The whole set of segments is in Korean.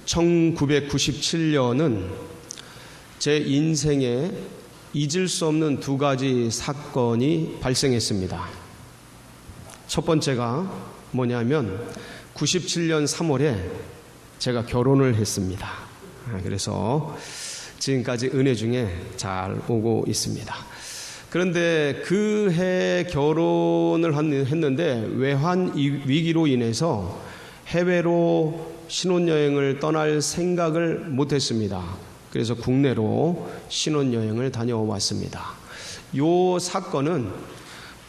1997년은 제 인생에 잊을 수 없는 두 가지 사건이 발생했습니다. 첫 번째가 뭐냐면 97년 3월에 제가 결혼을 했습니다. 그래서 지금까지 은혜 중에 잘 오고 있습니다. 그런데 그 해 결혼을 했는데 외환 위기로 인해서 해외로 신혼여행을 떠날 생각을 못했습니다. 그래서 국내로 신혼여행을 다녀왔습니다. 이 사건은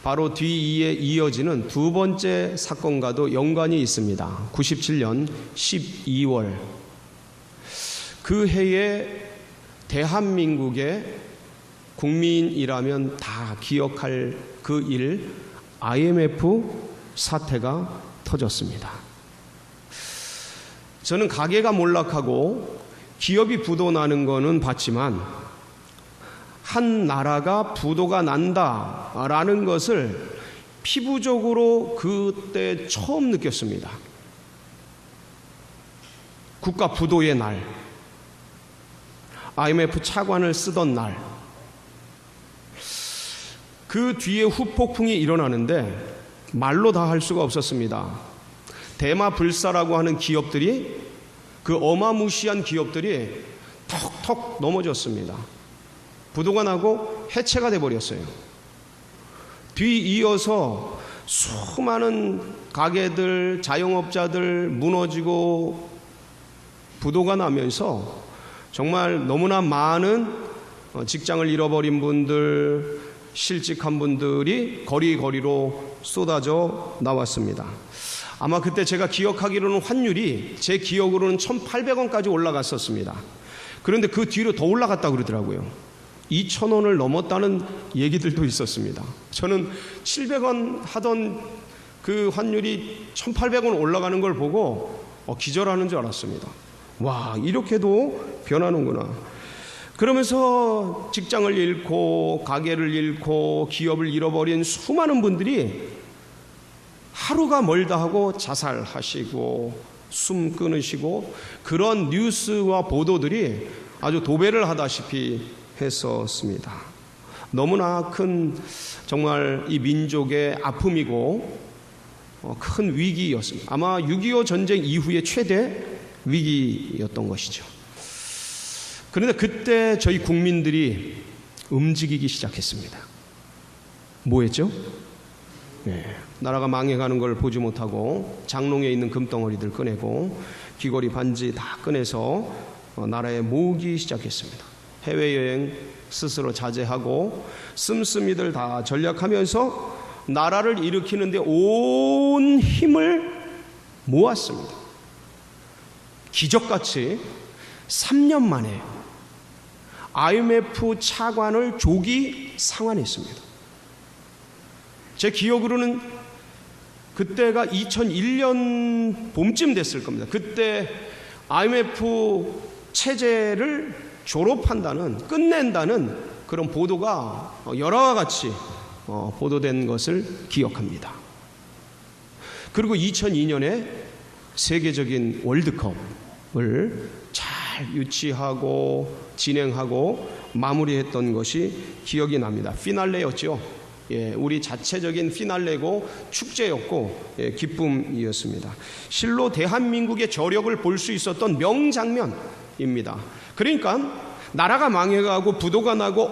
바로 뒤에 이어지는 두 번째 사건과도 연관이 있습니다. 97년 12월 그 해에 대한민국의 국민이라면 다 기억할 그 일, IMF 사태가 터졌습니다. 저는 가계가 몰락하고 기업이 부도나는 거는 봤지만 한 나라가 부도가 난다라는 것을 피부적으로 그때 처음 느꼈습니다. 국가 부도의 날, IMF 차관을 쓰던 날, 그 뒤에 후폭풍이 일어나는데 말로 다 할 수가 없었습니다. 대마불사라고 하는 기업들이, 그 어마무시한 기업들이 턱턱 넘어졌습니다. 부도가 나고 해체가 돼버렸어요. 뒤이어서 수많은 가게들, 자영업자들 무너지고 부도가 나면서 정말 너무나 많은 직장을 잃어버린 분들, 실직한 분들이 거리로 쏟아져 나왔습니다. 아마 그때 제가 기억하기로는 환율이 제 기억으로는 1,800원까지 올라갔었습니다. 그런데 그 뒤로 더 올라갔다고 그러더라고요. 2,000원을 넘었다는 얘기들도 있었습니다. 저는 700원 하던 그 환율이 1,800원 올라가는 걸 보고 기절하는 줄 알았습니다. 와, 이렇게도 변하는구나. 그러면서 직장을 잃고 가게를 잃고 기업을 잃어버린 수많은 분들이 하루가 멀다 하고 자살하시고 숨 끊으시고 그런 뉴스와 보도들이 아주 도배를 하다시피 했었습니다. 너무나 큰 정말 이 민족의 아픔이고 큰 위기였습니다. 아마 6.25 전쟁 이후의 최대 위기였던 것이죠. 그런데 그때 저희 국민들이 움직이기 시작했습니다. 뭐 했죠? 나라가 망해가는 걸 보지 못하고 장롱에 있는 금덩어리들 꺼내고 귀걸이 반지 다 꺼내서 나라에 모으기 시작했습니다. 해외여행 스스로 자제하고 씀씀이들 다 전략하면서 나라를 일으키는데 온 힘을 모았습니다. 기적같이 3년 만에 IMF 차관을 조기 상환했습니다. 제 기억으로는 그때가 2001년 봄쯤 됐을 겁니다. 그때 IMF 체제를 졸업한다는, 끝낸다는 그런 보도가 여러와 같이 보도된 것을 기억합니다. 그리고 2002년에 세계적인 월드컵을 잘 유치하고 진행하고 마무리했던 것이 기억이 납니다. 피날레였죠. 우리 자체적인 피날레고 축제였고 기쁨이었습니다. 실로 대한민국의 저력을 볼 수 있었던 명장면입니다. 그러니까 나라가 망해가고 부도가 나고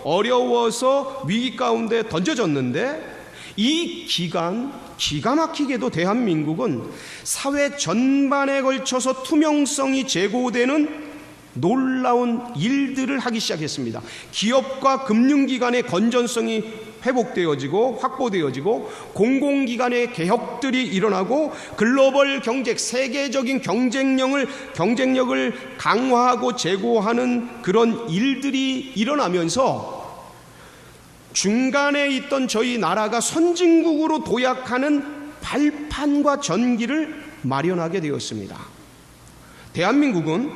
어려워서 위기 가운데 던져졌는데 이 기간 기가 막히게도 대한민국은 사회 전반에 걸쳐서 투명성이 제고되는 놀라운 일들을 하기 시작했습니다. 기업과 금융기관의 건전성이 회복되어지고 확보되어지고 공공기관의 개혁들이 일어나고 글로벌 경제, 세계적인 경쟁력을 강화하고 제고하는 그런 일들이 일어나면서 중간에 있던 저희 나라가 선진국으로 도약하는 발판과 전기를 마련하게 되었습니다. 대한민국은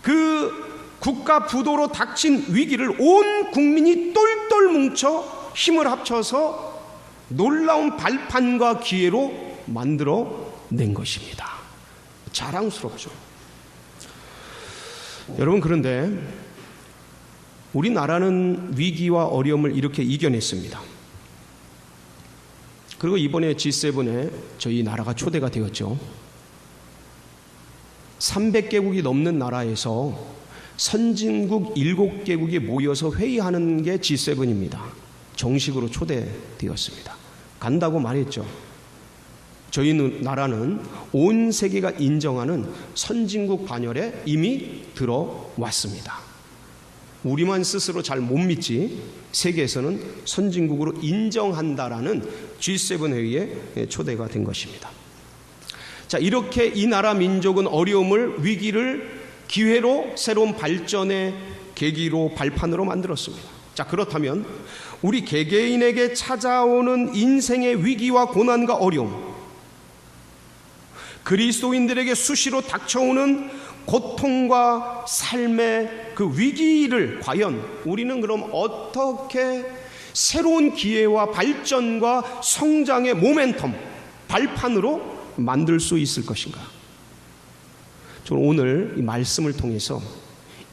그 국가 부도로 닥친 위기를 온 국민이 똘똘 뭉쳐 힘을 합쳐서 놀라운 발판과 기회로 만들어 낸 것입니다. 자랑스럽죠. 여러분, 그런데 우리나라는 위기와 어려움을 이렇게 이겨냈습니다. 그리고 이번에 G7에 저희 나라가 초대가 되었죠. 300개국이 넘는 나라에서 선진국 7개국이 모여서 회의하는 게 G7입니다. 정식으로 초대되었습니다. 간다고 말했죠. 저희 나라는 온 세계가 인정하는 선진국 반열에 이미 들어왔습니다. 우리만 스스로 잘 못 믿지 세계에서는 선진국으로 인정한다라는 G7 회의에 초대가 된 것입니다. 자, 이렇게 이 나라 민족은 어려움을, 위기를 기회로 새로운 발전의 계기로, 발판으로 만들었습니다. 자, 그렇다면 우리 개개인에게 찾아오는 인생의 위기와 고난과 어려움, 그리스도인들에게 수시로 닥쳐오는 고통과 삶의 그 위기를 과연 우리는 그럼 어떻게 새로운 기회와 발전과 성장의 모멘텀, 발판으로 만들 수 있을 것인가? 저는 오늘 이 말씀을 통해서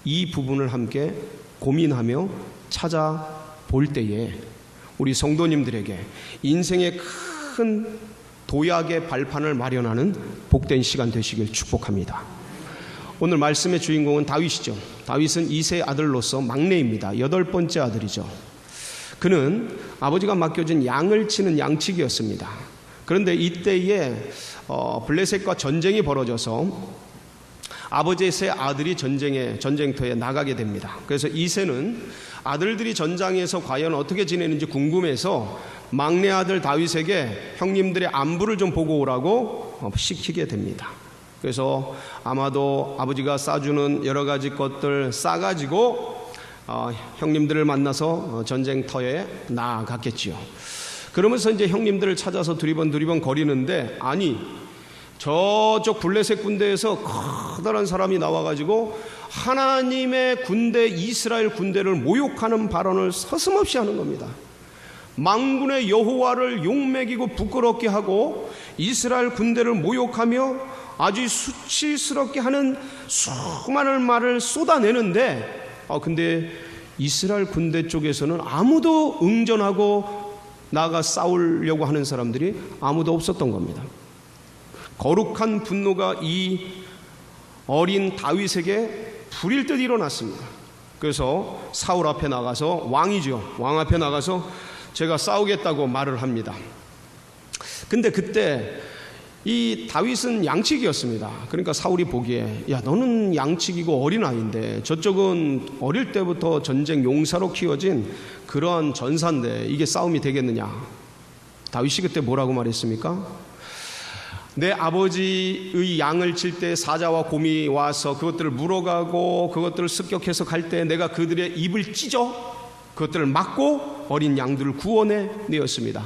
이 부분을 함께 고민하며 찾아볼 때에 우리 성도님들에게 인생의 큰 도약의 발판을 마련하는 복된 시간 되시길 축복합니다. 오늘 말씀의 주인공은 다윗이죠. 다윗은 이세의 아들로서 막내입니다. 8번째 아들이죠. 그는 아버지가 맡겨준 양을 치는 양치기였습니다. 그런데 이때에 블레셋과 전쟁이 벌어져서 아버지의 세 아들이 전쟁터에 나가게 됩니다. 그래서 이세는 아들들이 전장에서 과연 어떻게 지내는지 궁금해서 막내 아들 다윗에게 형님들의 안부를 좀 보고 오라고 시키게 됩니다. 그래서 아마도 아버지가 싸주는 여러 가지 것들 싸가지고 형님들을 만나서 전쟁터에 나아갔겠지요. 그러면서 이제 형님들을 찾아서 두리번 거리는데, 아니 저쪽 블레셋 군대에서 커다란 사람이 나와가지고 하나님의 군대, 이스라엘 군대를 모욕하는 발언을 서슴없이 하는 겁니다. 만군의 여호와를 욕먹이고 부끄럽게 하고 이스라엘 군대를 모욕하며 아주 수치스럽게 하는 수많은 말을 쏟아내는데, 근데 이스라엘 군대 쪽에서는 아무도 응전하고 나가 싸우려고 하는 사람들이 아무도 없었던 겁니다. 거룩한 분노가 이 어린 다윗에게 불일 듯 일어났습니다. 그래서 사울 앞에 나가서, 왕이죠, 왕 앞에 나가서 제가 싸우겠다고 말을 합니다. 근데 그때 이 다윗은 양치기였습니다. 그러니까 사울이 보기에, 야, 너는 양치기고 어린아이인데 저쪽은 어릴 때부터 전쟁 용사로 키워진 그러한 전사인데 이게 싸움이 되겠느냐. 다윗이 그때 뭐라고 말했습니까? 내 아버지의 양을 칠 때 사자와 곰이 와서 그것들을 물어가고 그것들을 습격해서 갈 때 내가 그들의 입을 찢어 그것들을 막고 어린 양들을 구원해 내었습니다.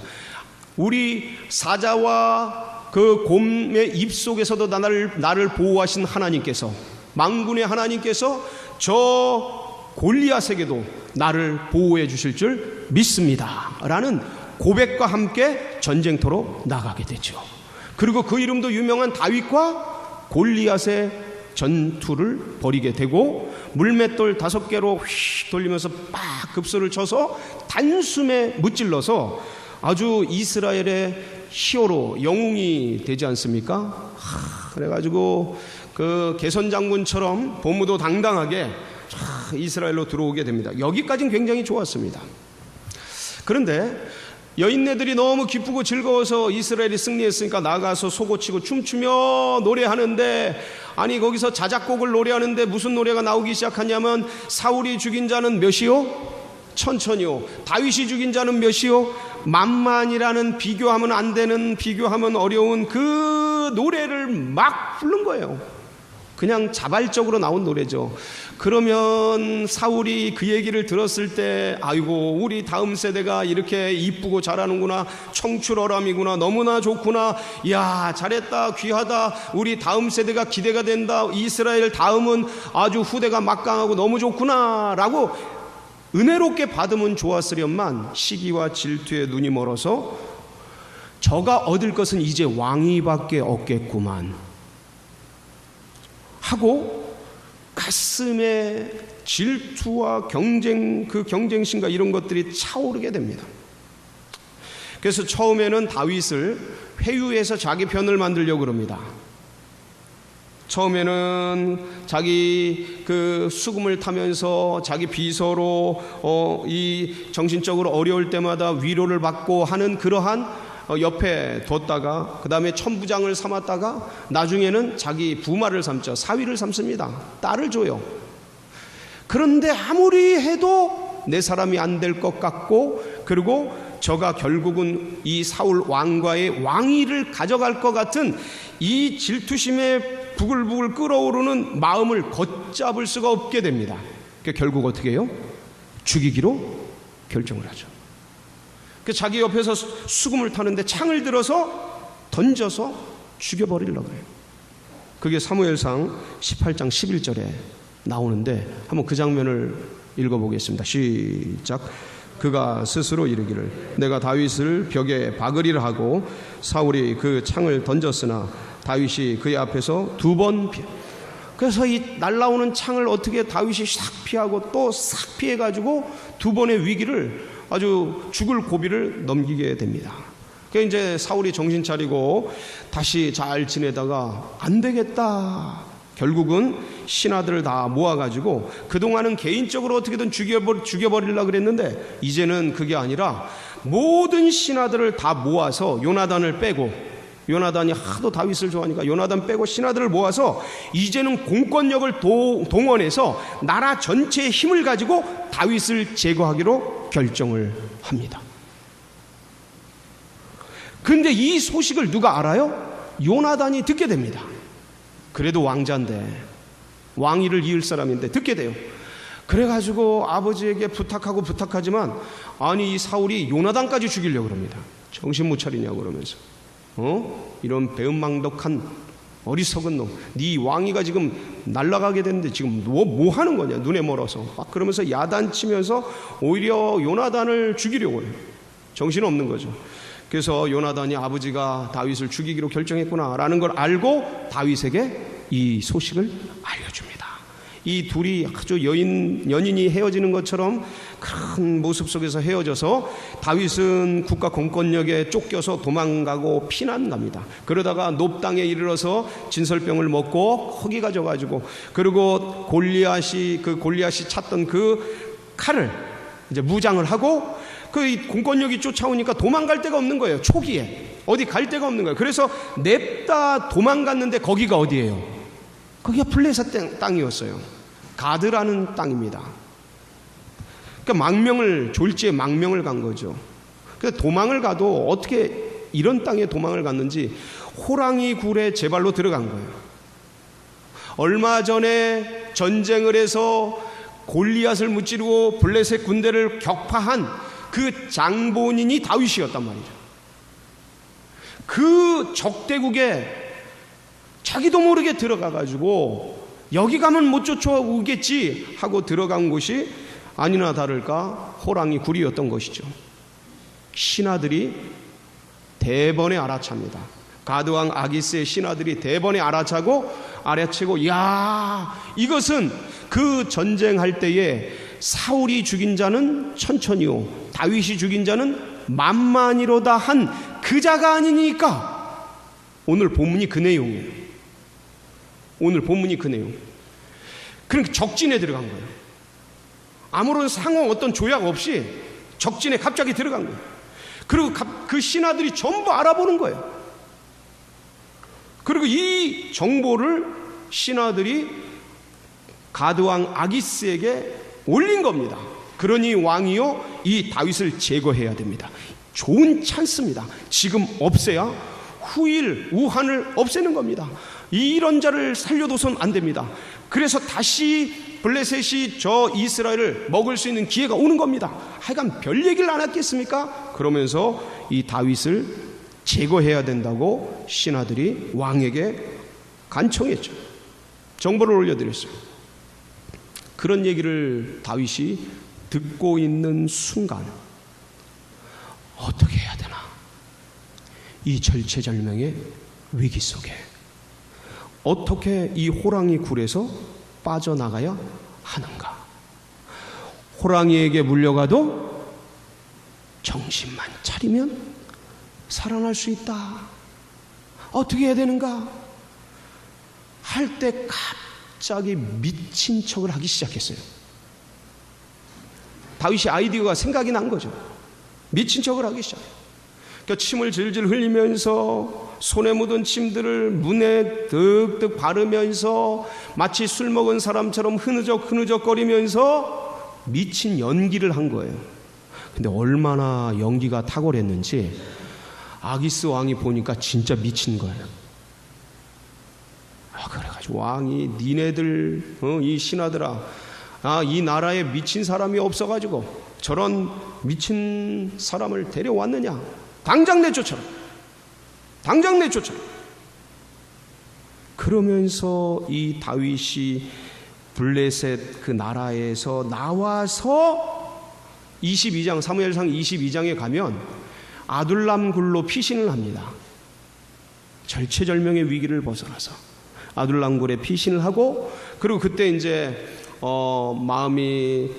우리 사자와 그 곰의 입 속에서도 나를 보호하신 하나님께서, 만군의 하나님께서 저 골리앗에게도 나를 보호해 주실 줄 믿습니다 라는 고백과 함께 전쟁터로 나가게 되죠. 그리고 그 이름도 유명한 다윗과 골리앗의 전투를 벌이게 되고, 물맷돌 5개로 휘 돌리면서 빡 급소를 쳐서 단숨에 무찔러서 아주 이스라엘의 히어로, 영웅이 되지 않습니까? 그래가지고 그 개선 장군처럼 보무도 당당하게 이스라엘로 들어오게 됩니다. 여기까지는 굉장히 좋았습니다. 그런데 여인네들이 너무 기쁘고 즐거워서 이스라엘이 승리했으니까 나가서 소고치고 춤추며 노래하는데, 아니 거기서 자작곡을 노래하는데 무슨 노래가 나오기 시작하냐면, 사울이 죽인 자는 몇이요? 천천히요. 다윗이 죽인 자는 몇이요? 만만이라는, 비교하면 안 되는, 비교하면 어려운 그 노래를 막 부른 거예요. 그냥 자발적으로 나온 노래죠. 그러면 사울이 그 얘기를 들었을 때, 아이고 우리 다음 세대가 이렇게 이쁘고 잘하는구나, 청출어람이구나, 너무나 좋구나, 야 잘했다, 귀하다, 우리 다음 세대가 기대가 된다, 이스라엘 다음은 아주 후대가 막강하고 너무 좋구나 라고 은혜롭게 받으면 좋았으련만, 시기와 질투에 눈이 멀어서 저가 얻을 것은 이제 왕위밖에 없겠구만 하고 가슴에 질투와 경쟁, 그 경쟁심과 이런 것들이 차오르게 됩니다. 그래서 처음에는 다윗을 회유해서 자기 편을 만들려고 그럽니다. 처음에는 자기 그 수금을 타면서 자기 비서로 이 정신적으로 어려울 때마다 위로를 받고 하는 그러한 옆에 뒀다가 그 다음에 천부장을 삼았다가 나중에는 자기 부마를 삼죠. 사위를 삼습니다. 딸을 줘요. 그런데 아무리 해도 내 사람이 안 될 것 같고, 그리고 저가 결국은 이 사울 왕과의 왕위를 가져갈 것 같은 이 질투심에 부글부글 끓어오르는 마음을 걷잡을 수가 없게 됩니다. 결국 어떻게 해요? 죽이기로 결정을 하죠. 자기 옆에서 수금을 타는데 창을 들어서 던져서 죽여버리려고 해요. 그게 사무엘상 18장 11절에 나오는데 한번 그 장면을 읽어보겠습니다. 시작. 그가 스스로 이르기를 내가 다윗을 벽에 박으리라 하고 사울이 그 창을 던졌으나 다윗이 그의 앞에서 두 번 그래서 이 날라오는 창을 어떻게 다윗이 싹 피하고 또 싹 피해가지고 두 번의 위기를 아주 죽을 고비를 넘기게 됩니다. 그래서 이제 사울이 정신 차리고 다시 잘 지내다가 안 되겠다. 결국은 신하들을 다 모아가지고 그동안은 개인적으로 어떻게든 죽여버리려고 그랬는데 이제는 그게 아니라 모든 신하들을 다 모아서 요나단을 빼고, 요나단이 하도 다윗을 좋아하니까 요나단 빼고 신하들을 모아서 이제는 공권력을 동원해서 나라 전체의 힘을 가지고 다윗을 제거하기로 결정을 합니다. 그런데 이 소식을 누가 알아요? 요나단이 듣게 됩니다. 그래도 왕자인데, 왕위를 이을 사람인데 듣게 돼요. 그래가지고 아버지에게 부탁하지만 아니 이 사울이 요나단까지 죽이려고 그럽니다. 정신 못 차리냐고 그러면서 이런 배은망덕한 어리석은 놈, 네 왕위가 지금 날아가게 됐는데 지금 뭐 하는 거냐, 눈에 멀어서 막 그러면서 야단치면서 오히려 요나단을 죽이려고 해요. 정신없는 거죠. 그래서 요나단이 아버지가 다윗을 죽이기로 결정했구나 라는 걸 알고 다윗에게 이 소식을 알려줍니다. 이 둘이 아주 연인이 헤어지는 것처럼 큰 모습 속에서 헤어져서 다윗은 국가 공권력에 쫓겨서 도망가고 피난 갑니다. 그러다가 높당에 이르러서 진설병을 먹고 허기 가져가지고, 그리고 골리앗이 찾던 그 칼을 이제 무장을 하고 그 공권력이 쫓아오니까 도망갈 데가 없는 거예요. 초기에 어디 갈 데가 없는 거예요. 그래서 냅다 도망갔는데 거기가 어디예요? 거기가 블레셋 땅이었어요. 가드라는 땅입니다. 그러니까 졸지에 망명을 간 거죠. 그래서 도망을 가도 어떻게 이런 땅에 도망을 갔는지 호랑이 굴에 제 발로 들어간 거예요. 얼마 전에 전쟁을 해서 골리앗을 무찌르고 블레셋 군대를 격파한 그 장본인이 다윗이었단 말이죠. 그 적대국에 자기도 모르게 들어가가지고 여기 가면 못 쫓아오겠지 하고 들어간 곳이 아니나 다를까 호랑이 굴이었던 것이죠. 신하들이 대번에 알아찹니다. 가드왕 아기스의 신하들이 대번에 알아채고 야, 이것은 그 전쟁할 때에 사울이 죽인 자는 천천히요 다윗이 죽인 자는 만만이로다 한 그 자가 아니니까. 오늘 본문이 그 내용이에요. 오늘 본문이 그 내용. 그러니까 적진에 들어간 거예요. 아무런 상호 어떤 조약 없이 적진에 갑자기 들어간 거예요. 그리고 그 신하들이 전부 알아보는 거예요. 그리고 이 정보를 신하들이 가드왕 아기스에게 올린 겁니다. 그러니 왕이요 이 다윗을 제거해야 됩니다. 좋은 찬스입니다. 지금 없애야 후일 우한을 없애는 겁니다. 이런 자를 살려둬선 안 됩니다. 그래서 다시 블레셋이 저 이스라엘을 먹을 수 있는 기회가 오는 겁니다. 하여간 별 얘기를 안 했겠습니까? 그러면서 이 다윗을 제거해야 된다고 신하들이 왕에게 간청했죠. 정보를 올려드렸어요. 그런 얘기를 다윗이 듣고 있는 순간 어떻게 해야 되나? 이 절체절명의 위기 속에 어떻게 이 호랑이 굴에서 빠져나가야 하는가? 호랑이에게 물려가도 정신만 차리면 살아날 수 있다. 어떻게 해야 되는가? 할 때 갑자기 미친 척을 하기 시작했어요. 다윗이 아이디어가 생각이 난 거죠. 미친 척을 하기 시작해요. 그러니까 침을 질질 흘리면서 손에 묻은 침들을 문에 득득 바르면서 마치 술 먹은 사람처럼 흐느적거리면서 미친 연기를 한 거예요. 근데 얼마나 연기가 탁월했는지 아기스 왕이 보니까 진짜 미친 거예요. 그래가지고 왕이 니네들 이 신하들아, 이 나라에 미친 사람이 없어가지고 저런 미친 사람을 데려왔느냐? 당장 내쫓아라. 당장 내쫓아라. 그러면서 이 다윗이 블레셋 그 나라에서 나와서 22장 사무엘상 22장에 가면 아둘람 굴로 피신을 합니다. 절체절명의 위기를 벗어나서 아둘람 굴에 피신을 하고, 그리고 그때 이제 마음이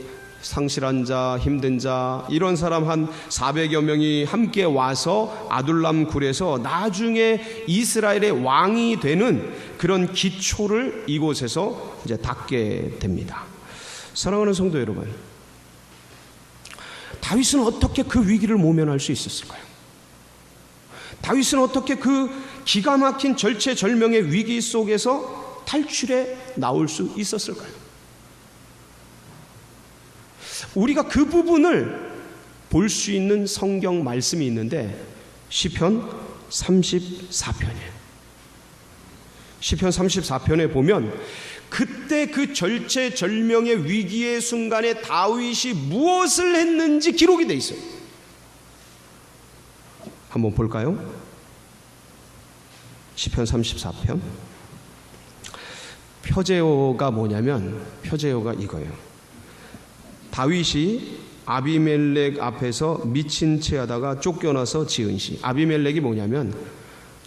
상실한 자, 힘든 자, 이런 사람 한 400여 명이 함께 와서 아둘람 굴에서 나중에 이스라엘의 왕이 되는 그런 기초를 이곳에서 이제 닦게 됩니다. 사랑하는 성도 여러분, 다윗은 어떻게 그 위기를 모면할 수 있었을까요? 다윗은 어떻게 그 기가 막힌 절체절명의 위기 속에서 탈출해 나올 수 있었을까요? 우리가 그 부분을 볼 수 있는 성경 말씀이 있는데 시편 34편이에요. 시편 34편에 보면 그때 그 절체절명의 위기의 순간에 다윗이 무엇을 했는지 기록이 돼 있어요. 한번 볼까요? 시편 34편. 표제어가 뭐냐면, 표제어가 이거예요. 다윗이 아비멜렉 앞에서 미친 채 하다가 쫓겨나서 지은 시. 아비멜렉이 뭐냐면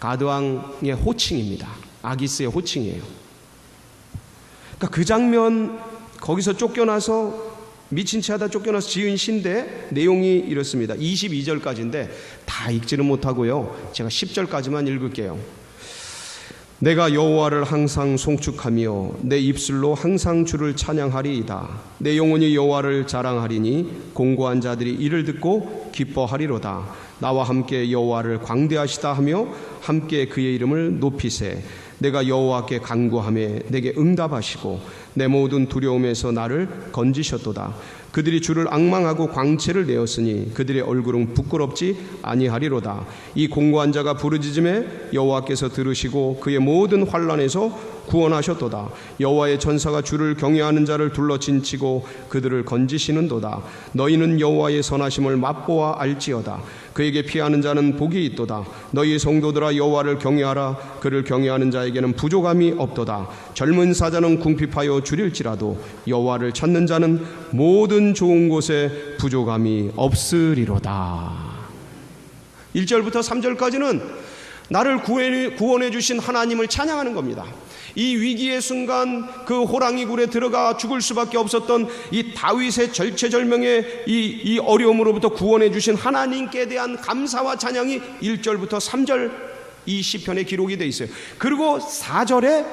가드왕의 호칭입니다. 아기스의 호칭이에요. 그러니까 그 장면, 거기서 쫓겨나서 미친 채 하다 쫓겨나서 지은 시인데 내용이 이렇습니다. 22절까지인데 다 읽지는 못하고요, 제가 10절까지만 읽을게요. 내가 여호와를 항상 송축하며 내 입술로 항상 주를 찬양하리이다. 내 영혼이 여호와를 자랑하리니 공고한 자들이 이를 듣고 기뻐하리로다. 나와 함께 여호와를 광대하시다 하며 함께 그의 이름을 높이세. 내가 여호와께 간구하며 내게 응답하시고 내 모든 두려움에서 나를 건지셨도다. 그들이 주를 앙망하고 광채를 내었으니 그들의 얼굴은 부끄럽지 아니하리로다. 이 공고한 자가 부르짖음에 여호와께서 들으시고 그의 모든 환난에서 구원하셨도다. 여호와의 전사가 주를 경외하는 자를 둘러친치고 그들을 건지시는도다. 너희는 여호와의 선하심을 맛보아 알지어다. 그에게 피하는 자는 복이 있도다. 너희 성도들아 여호와를 경외하라. 그를 경외하는 자에게는 부족함이 없도다. 젊은 사자는 궁핍하여 줄일지라도 여호와를 찾는 자는 모든 좋은 곳에 부족함이 없으리로다. 1절부터 3절까지는 나를 구원해 주신 하나님을 찬양하는 겁니다. 이 위기의 순간 그 호랑이 굴에 들어가 죽을 수밖에 없었던 이 다윗의 절체절명의 이 어려움으로부터 구원해 주신 하나님께 대한 감사와 찬양이 1절부터 3절 이 시편에 기록이 되어 있어요. 그리고 4절에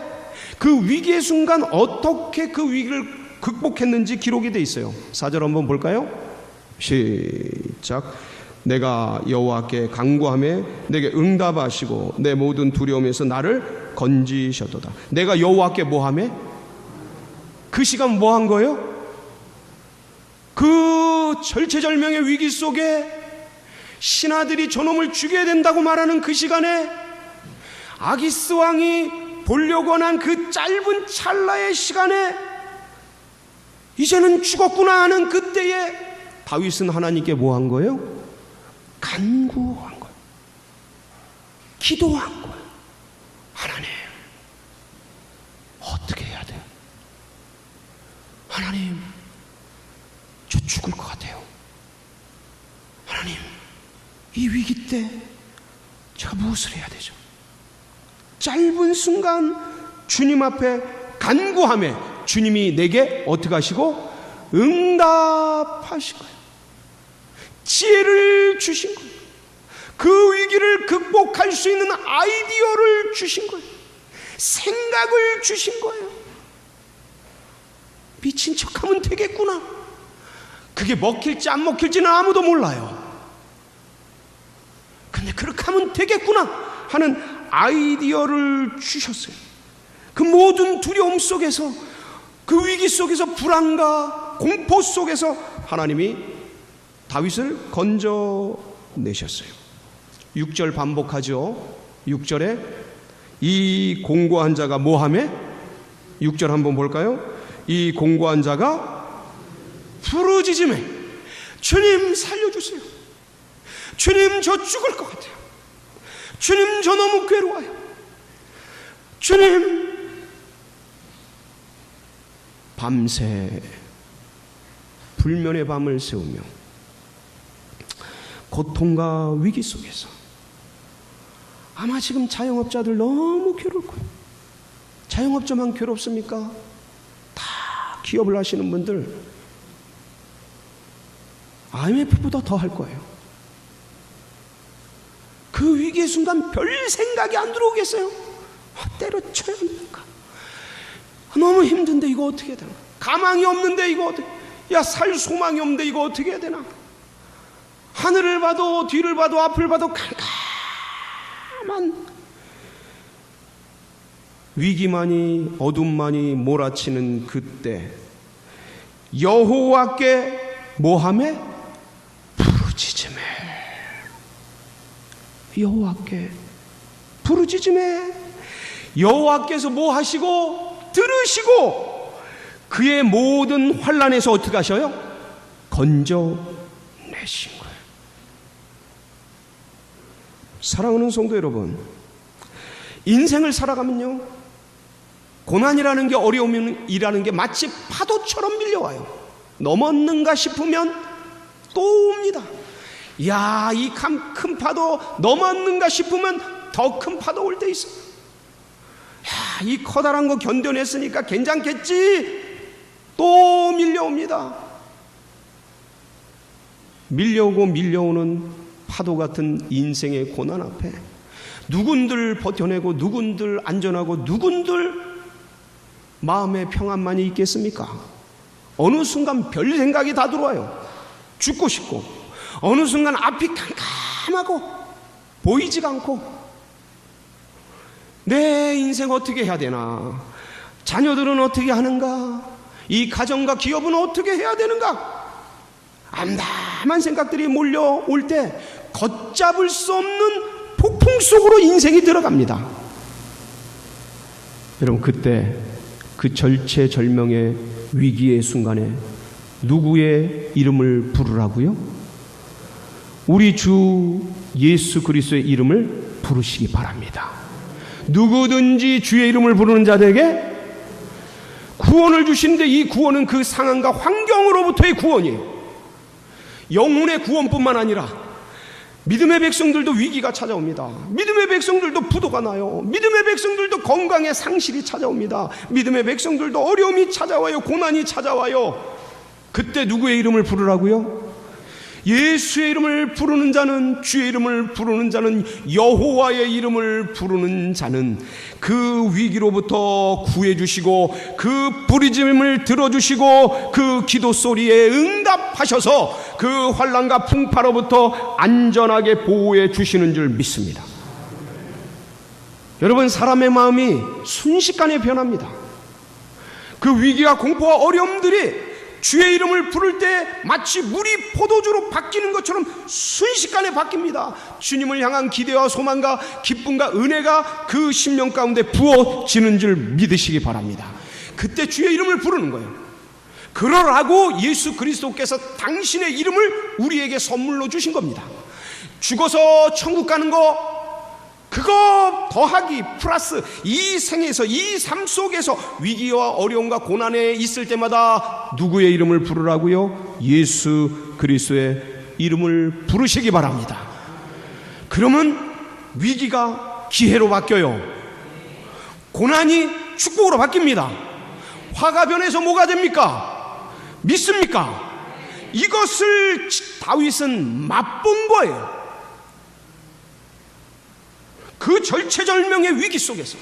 그 위기의 순간 어떻게 그 위기를 극복했는지 기록이 되어 있어요. 4절 한번 볼까요? 시작. 내가 여호와께 간구하며 내게 응답하시고 내 모든 두려움에서 나를 건지셨도다. 내가 여호와께 뭐하며? 그 시간 뭐한 거예요? 그 절체절명의 위기 속에 신하들이 저놈을 죽여야 된다고 말하는 그 시간에 아기스 왕이 보려고 한 그 짧은 찰나의 시간에 이제는 죽었구나 하는 그때에 다윗은 하나님께 뭐한 거예요? 간구한 거예요. 기도한 거예요. 하나님, 어떻게 해야 돼요? 하나님, 저 죽을 것 같아요. 하나님, 이 위기 때 제가 무엇을 해야 되죠? 짧은 순간 주님 앞에 간구하며 주님이 내게 어떻게 하시고 응답하신 거예요. 지혜를 주신 거예요. 그 위기를 극복할 수 있는 아이디어를 주신 거예요. 생각을 주신 거예요. 미친 척하면 되겠구나. 그게 먹힐지 안 먹힐지는 아무도 몰라요. 근데 그렇게 하면 되겠구나 하는 아이디어를 주셨어요. 그 모든 두려움 속에서, 그 위기 속에서, 불안과 공포 속에서 하나님이 다윗을 건져내셨어요. 6절 반복하죠. 6절에 이 공고한 자가 뭐하매? 6절 한번 볼까요? 이 공고한 자가 부르짖으매 주님 살려주세요. 주님 저 죽을 것 같아요. 주님 저 너무 괴로워요. 주님. 밤새 불면의 밤을 새우며 고통과 위기 속에서 아마 지금 자영업자들 너무 괴로울 거예요. 자영업자만 괴롭습니까? 다 기업을 하시는 분들 IMF보다 더 할 거예요. 그 위기의 순간 별 생각이 안 들어오겠어요? 때려쳐야 합니까? 너무 힘든데 이거 어떻게 해야 되나? 가망이 없는데 이거 어떻게, 야, 살 소망이 없는데 이거 어떻게 해야 되나? 하늘을 봐도 뒤를 봐도 앞을 봐도 캄캄한 위기만이, 어둠만이 몰아치는 그때 여호와께 뭐하매? 부르짖으매. 여호와께 부르짖으매. 여호와께서 뭐 하시고 들으시고 그의 모든 환난에서 어떻게 하셔요? 건져내신 거예요. 사랑하는 성도 여러분, 인생을 살아가면요, 고난이라는 게, 어려움이라는 게 마치 파도처럼 밀려와요. 넘었는가 싶으면 또 옵니다. 야, 이 큰 파도 넘었는가 싶으면 더 큰 파도 올 때 있어요. 야, 이 커다란 거 견뎌냈으니까 괜찮겠지. 또 밀려옵니다. 밀려오고 밀려오는 파도 같은 인생의 고난 앞에 누군들 버텨내고 누군들 안전하고 누군들 마음의 평안만이 있겠습니까? 어느 순간 별 생각이 다 들어와요. 죽고 싶고, 어느 순간 앞이 캄캄하고 보이지가 않고, 내 인생 어떻게 해야 되나? 자녀들은 어떻게 하는가? 이 가정과 기업은 어떻게 해야 되는가? 암담한 생각들이 몰려올 때 걷잡을 수 없는 폭풍 속으로 인생이 들어갑니다. 여러분, 그때 그 절체절명의 위기의 순간에 누구의 이름을 부르라고요? 우리 주 예수 그리스도의 이름을 부르시기 바랍니다. 누구든지 주의 이름을 부르는 자들에게 구원을 주시는데, 이 구원은 그 상황과 환경으로부터의 구원이에요. 영혼의 구원뿐만 아니라 믿음의 백성들도 위기가 찾아옵니다. 믿음의 백성들도 부도가 나요. 믿음의 백성들도 건강의 상실이 찾아옵니다. 믿음의 백성들도 어려움이 찾아와요. 고난이 찾아와요. 그때 누구의 이름을 부르라고요? 예수의 이름을 부르는 자는, 주의 이름을 부르는 자는, 여호와의 이름을 부르는 자는 그 위기로부터 구해주시고 그 부르짖음을 들어주시고 그 기도 소리에 응답하셔서 그 환난과 풍파로부터 안전하게 보호해 주시는 줄 믿습니다. 여러분, 사람의 마음이 순식간에 변합니다. 그 위기와 공포와 어려움들이 주의 이름을 부를 때 마치 물이 포도주로 바뀌는 것처럼 순식간에 바뀝니다. 주님을 향한 기대와 소망과 기쁨과 은혜가 그 심령 가운데 부어지는 줄 믿으시기 바랍니다. 그때 주의 이름을 부르는 거예요. 그러라고 예수 그리스도께서 당신의 이름을 우리에게 선물로 주신 겁니다. 죽어서 천국 가는 거, 그거 더하기 플러스 이 생에서, 이 삶 속에서 위기와 어려움과 고난에 있을 때마다 누구의 이름을 부르라고요? 예수 그리스도의 이름을 부르시기 바랍니다. 그러면 위기가 기회로 바뀌어요. 고난이 축복으로 바뀝니다. 화가 변해서 뭐가 됩니까? 믿습니까? 이것을 다윗은 맛본 거예요. 그 절체절명의 위기 속에서,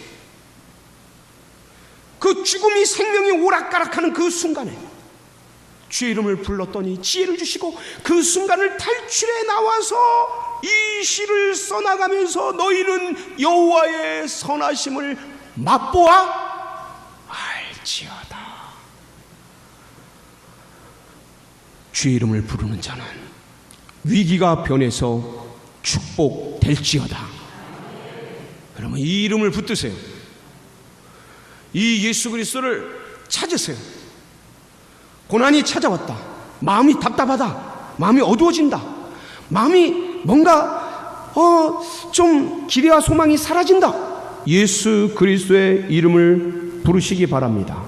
그 죽음이 생명이 오락가락하는 그 순간에 주의 이름을 불렀더니 지혜를 주시고, 그 순간을 탈출해 나와서 이 시를 써나가면서 너희는 여호와의 선하심을 맛보아 알지어다. 주의 이름을 부르는 자는 위기가 변해서 축복될지어다. 여러분, 이 이름을 붙드세요. 이 예수 그리스도를 찾으세요. 고난이 찾아왔다. 마음이 답답하다. 마음이 어두워진다. 마음이 뭔가 좀 기대와 소망이 사라진다. 예수 그리스도의 이름을 부르시기 바랍니다.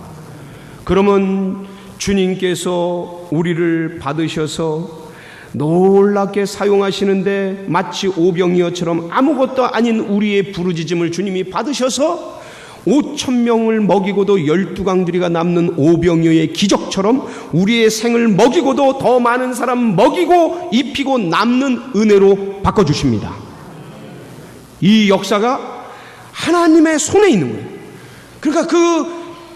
그러면 주님께서 우리를 받으셔서 놀랍게 사용하시는데, 마치 오병이어처럼 아무것도 아닌 우리의 부르짖음을 주님이 받으셔서 5,000명을 먹이고도 12강들이가 남는 오병이어의 기적처럼 우리의 생을 먹이고도 더 많은 사람 먹이고 입히고 남는 은혜로 바꿔주십니다. 이 역사가 하나님의 손에 있는 거예요. 그러니까 그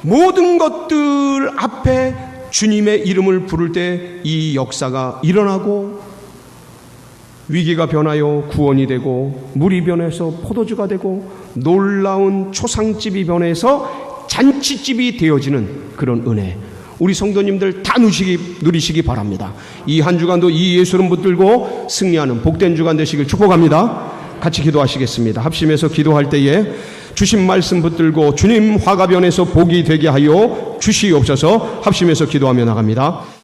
모든 것들 앞에 주님의 이름을 부를 때 이 역사가 일어나고, 위기가 변하여 구원이 되고, 물이 변해서 포도주가 되고, 놀라운 초상집이 변해서 잔치집이 되어지는 그런 은혜, 우리 성도님들 다 누리시기 바랍니다. 이 한 주간도 이 예수 이름 붙들고 승리하는 복된 주간 되시길 축복합니다. 같이 기도하시겠습니다. 합심해서 기도할 때에 주신 말씀 붙들고 주님 화가 변해서 복이 되게 하여 주시옵소서. 합심해서 기도하며 나갑니다.